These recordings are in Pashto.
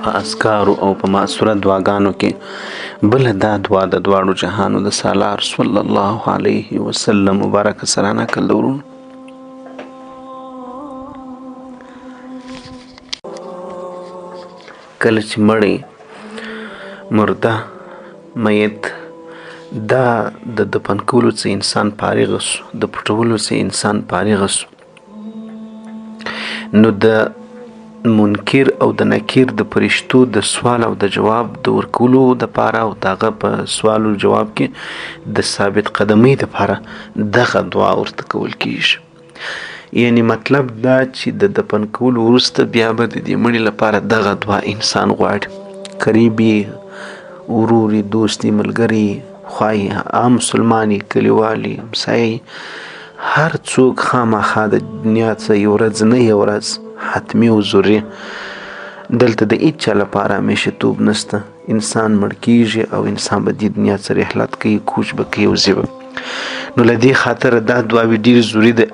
په اذکارو او په معصوره دعاګانو کې بله دا دعا د دواړو جهانو د سالار صلی الله علیه وسلم مبارک سره نقل ده ورونو. کله چې مړی مرده میت دا د دفن کولو څخه انسان فارغ سو، د پټولو څخه انسان فارغ سو، نو د منکر او د نکیر د فرشتو د سوال او د جواب د ورکولو دپاره او د هغه په سوال او جواب کې د ثابت قدمۍ دپاره دغه دعا ورته کول کیږي. یعنی مطلب دا چې د دفن کولو وروسته بیا به د دې مړي لپاره دغه دعا انسان غواړي، قریبي، وروري، دوستي، ملګري، خوایي، عام مسلماني، کلیوالي، همسایي، هر څوک خامخا د دنیا څخه یو ورځ نه یو ورځ حتمي او ضروري دلته د هیچا لپاره همیشه توب نسته، انسان مړ کیږي او انسان به دې دنیا څخه رحلت کوي، کوچ به کوي او ځي به. نو له دې خاطره دا دعاوې ډېرې ضروري ده،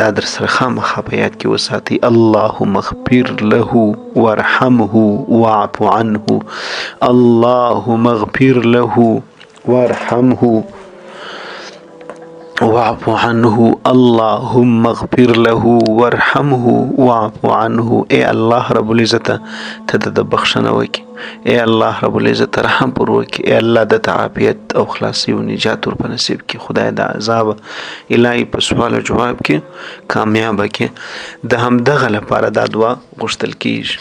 دا در سره خامخا په یاد کې وساتئ. اللهم اغفر له وارحمه واعف عنه، اللهم اغفر له وارحمه واعف عنه، اللهم اغفر له وارحمه واعف عنه. اے الله رب العزت ته د بخښنه وکړي، اے الله رب العزت رحم پر وکړي، اے الله د عافیت او خلاصي او نجات ور په نصیب کړي، خدای د عذاب الهي په سوال او جواب کې کامیابه کړي. د همدغه لپاره دا دعا غوښتل کیږي.